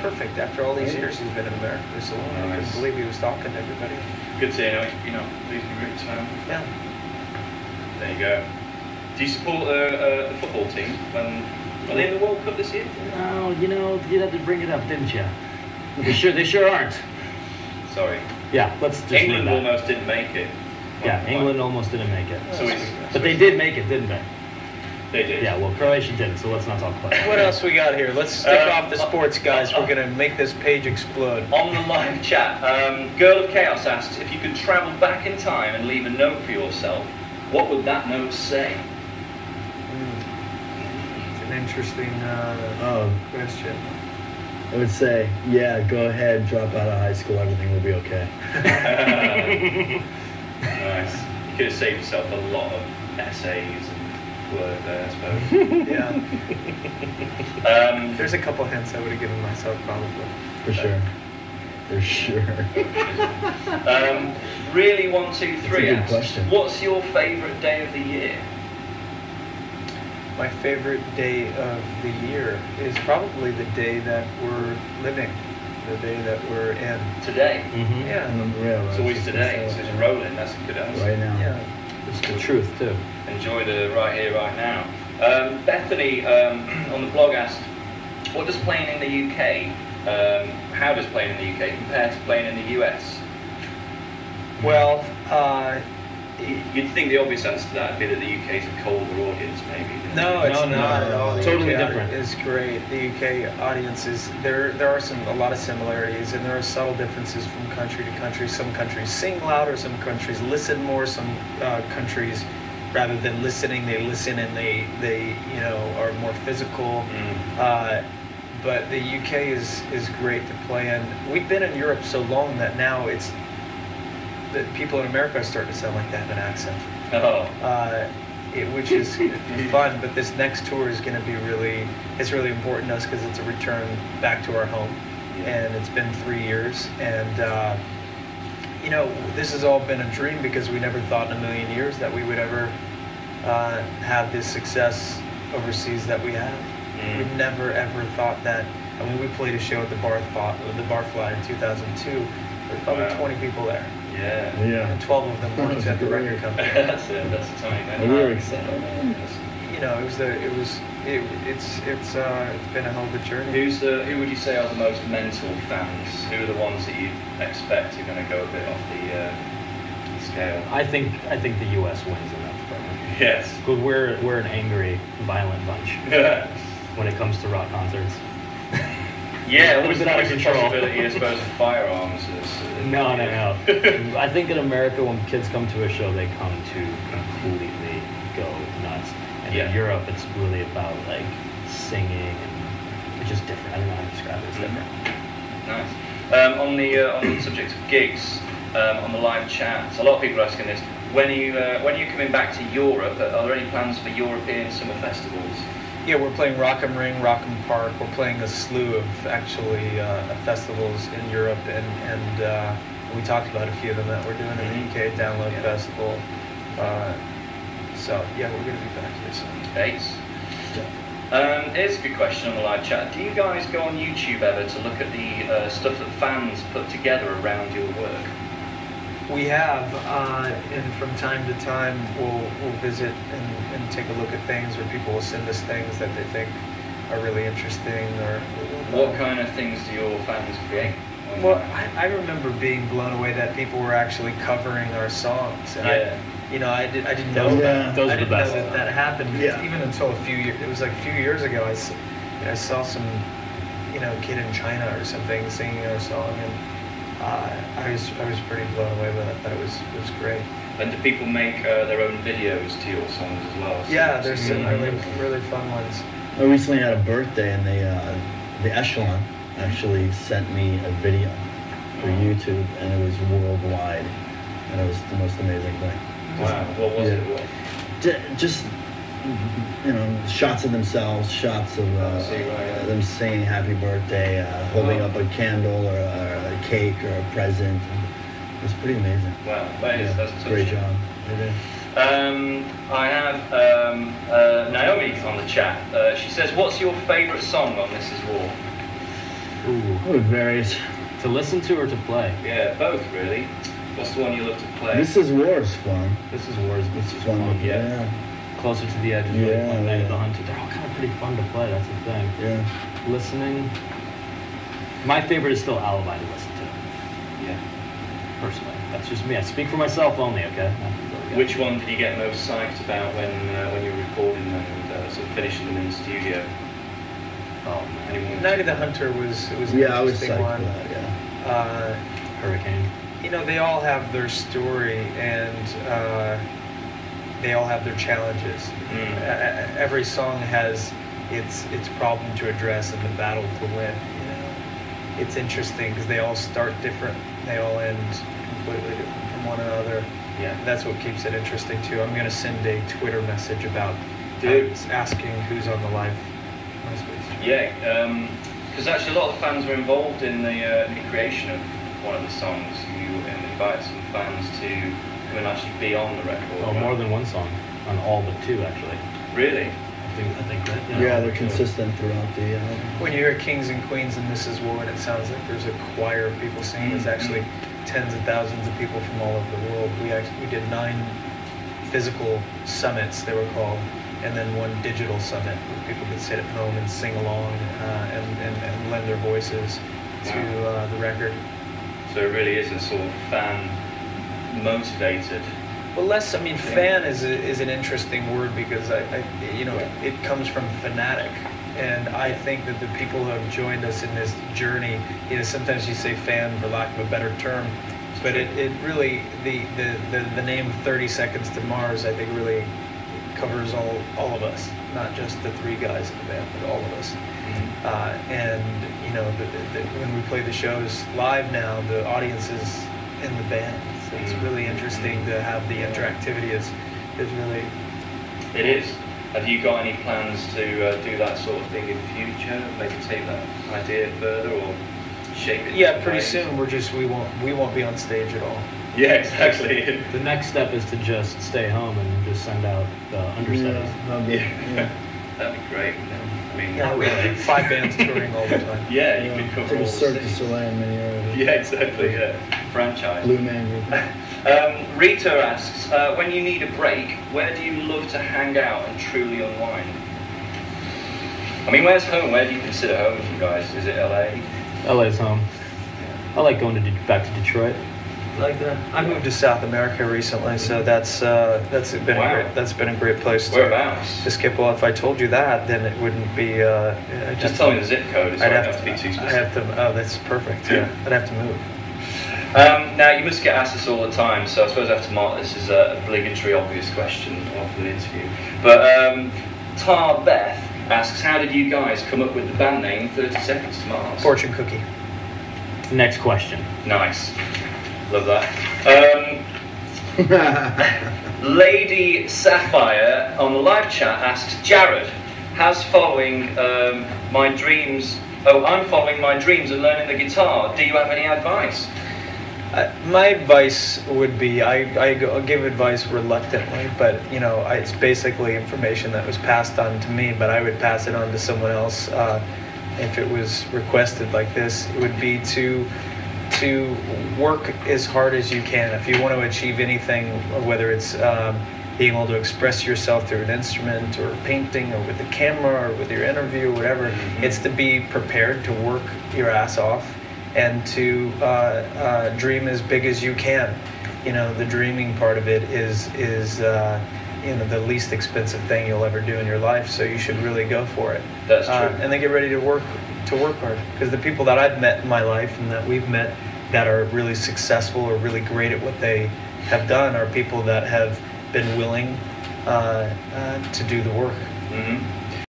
perfect. After all these years he's been in America for so long, I couldn't believe he was talking to everybody. Good to hear, you know, losing your roots, man. Yeah. There you go. Do you support the football team? Are they in the World Cup this year? No, you know, you had to bring it up, didn't you? They sure aren't. Sorry. Yeah, let's just England almost didn't make it. Yeah, England almost didn't make it. But they did make it, didn't they? They did. Yeah, well, Croatia didn't, so let's not talk about it. What else we got here? Let's stick off the sports, guys. We're going to make this page explode. On the live chat, Girl of Chaos asked, if you could travel back in time and leave a note for yourself, what would that note say? It's an interesting question. I would say, yeah, go ahead, drop out of high school, everything will be okay. Nice. You could have saved yourself a lot of essays and work there, I suppose. Yeah. There's a couple hints I would have given myself, probably. For sure. For sure. Really, 1, 2, 3 asks, question. what's your favourite day of the year? My favorite day of the year is probably the day that we're living, the day that we're in. Today? Mm-hmm. Yeah. It's always today, so it's rolling, that's a good answer. Right now. Yeah. It's the truth, too. Enjoy the right here, right now. Bethany on the blog asked, what does playing in the UK, how does playing in the UK compare to playing in the US? Well, you'd think the obvious answer to that would be that the UK is a colder audience, maybe. no, it's not at all. The Totally UK different. It's great. The UK audience is there are a lot of similarities, and there are subtle differences from country to country. Some countries sing louder, some countries listen more, some countries, rather than listening, they listen and they are more physical. But the UK is great to play in. We've been in Europe so long that now it's that people in America are starting to sound like they have an accent. Which is fun, but this next tour is going to be really important to us because it's a return back to our home, and it's been 3 years, and this has all been a dream because we never thought in a million years that we would ever have this success overseas that we have. We never ever thought that. I mean, we played a show at the Barfly in 2002. There was probably 20 people there. Yeah. And 12 of them worked at the record company. That's a tiny bit. We were excited. It's been a hell of a journey. Who would you say are the most mental fans? Who are the ones that you expect are going to go a bit off the scale? I think the US wins in that department. Yes. Because we're an angry, violent bunch when it comes to rock concerts. Yeah, a little bit out of control. Possibility, I suppose, of firearms. No. I think in America, when kids come to a show, they come to completely go nuts. And in Europe, it's really about like singing, and it's just different. I don't know how to describe it. It's different. Nice. On the subject of gigs, on the live chat, a lot of people are asking this. When are you coming back to Europe? Are there any plans for European summer festivals? Yeah, we're playing Rock'em Ring, Rock'em Park. We're playing a slew of festivals in Europe, and we talked about a few of them that we're doing in the UK, Download Festival. So yeah, we're going to be back here soon. Ace. Here's a good question on the live chat. Do you guys go on YouTube ever to look at the stuff that fans put together around your work? We have, and from time to time we'll visit and take a look at things, or people will send us things that they think are really interesting. Or what kind of things do your fans create? Well, I remember being blown away that people were actually covering our songs. And I didn't know that. Those I are the didn't best. know that happened. Even until a few years ago, I saw some kid in China or something singing our song, and I was pretty blown away by that. I thought it was great. And do people make their own videos to your songs as well? Yeah, there's some really fun ones. I recently had a birthday, and the Echelon actually sent me a video for YouTube, and it was worldwide, and it was the most amazing thing. Wow, what was it? Just shots of themselves, shots of them saying happy birthday, holding up a candle or a cake or a present. It was pretty amazing. Wow, that's great job. I have Naomi on the chat. She says, what's your favourite song on This Is War? Ooh. It varies. To listen to or to play? Yeah, both really. What's the one you love to play? This Is War's fun. This Is Wars. It's fun. Yeah. Closer to the Edge is really Yeah, fun. Night of yeah. the Hunter. They're all kind of pretty fun to play. That's the thing. Yeah. Listening. My favorite is still Alibi to listen to. Yeah. Personally, that's just me. I speak for myself only. Okay. Which one did you get most psyched about when you were recording them and sort of finishing them in the studio? Oh man. Anyone? Night of the Hunter was an Yeah, I was interesting psyched one. for that. Yeah. Hurricane. You know, they all have their story and they all have their challenges. Every song has its problem to address and the battle to win. You know, it's interesting because they all start different, they all end completely different from one another. Yeah. That's what keeps it interesting too. I'm gonna send a Twitter message about asking who's on the live MySpace. Yeah, because actually a lot of fans were involved in the creation of one of the songs. You invited some fans to come and actually be on the record. Oh, right? more than one song. On all but two, actually. Really? I think that. You know, Yeah, they're consistent throughout the. When you hear Kings and Queens and Mrs. War, and it sounds like there's a choir of people singing. There's actually tens of thousands of people from all over the world. We did 9 physical summits, they were called, and then 1 digital summit where people could sit at home and sing along and lend their voices to the record. So it really is a sort of fan motivated. Well, less. I mean, fan is an interesting word because it comes from fanatic, and I think that the people who have joined us in this journey, sometimes you say fan for lack of a better term, but it really the name 30 Seconds to Mars I think really covers all of us, not just the 3 guys in the band, but all of us. And when we play the shows live now, the audience is in the band. So it's really interesting to have the interactivity is really... It is. Have you got any plans to do that sort of thing in future? Maybe take that idea further or shape it? Yeah, pretty soon we won't be on stage at all. Yeah, exactly. The next step is to just stay home and just send out the understudies. That'd be great. I mean, Yeah, we have 5 bands touring all the time. Yeah, you could cover all the Cirque du cities. Soleil in many areas. Yeah, exactly. Yeah, franchise. Blue Man Group. Rita asks, when you need a break, where do you love to hang out and truly unwind? I mean, where's home? Where do you consider home for you guys? Is it LA? LA's home. I like going back to Detroit. Like that. I moved to South America recently, so that's been a great place. Whereabouts? To skip. Well, if I told you that, then it wouldn't be. Just tell me the zip code. It's I'd not have have to be too specific. I have to. Oh, that's perfect. Yeah, I'd have to move. Now, you must get asked this all the time, so I suppose I have to mark this as an obligatory, obvious question after the interview. But Tar Beth asks, how did you guys come up with the band name 30 Seconds to Mars? Fortune cookie. Next question. Nice. Love that. Lady Sapphire on the live chat asks, Jared, I'm following my dreams and learning the guitar. Do you have any advice? My advice would be, I give advice reluctantly, but it's basically information that was passed on to me, but I would pass it on to someone else if it was requested like this. It would be to work as hard as you can. If you want to achieve anything, whether it's being able to express yourself through an instrument or painting or with the camera or with your interview or whatever, it's to be prepared to work your ass off and to dream as big as you can. The dreaming part of it is the least expensive thing you'll ever do in your life, so you should really go for it. That's true. And then get ready to work hard, because the people that I've met in my life and that we've met that are really successful or really great at what they have done are people that have been willing to do the work.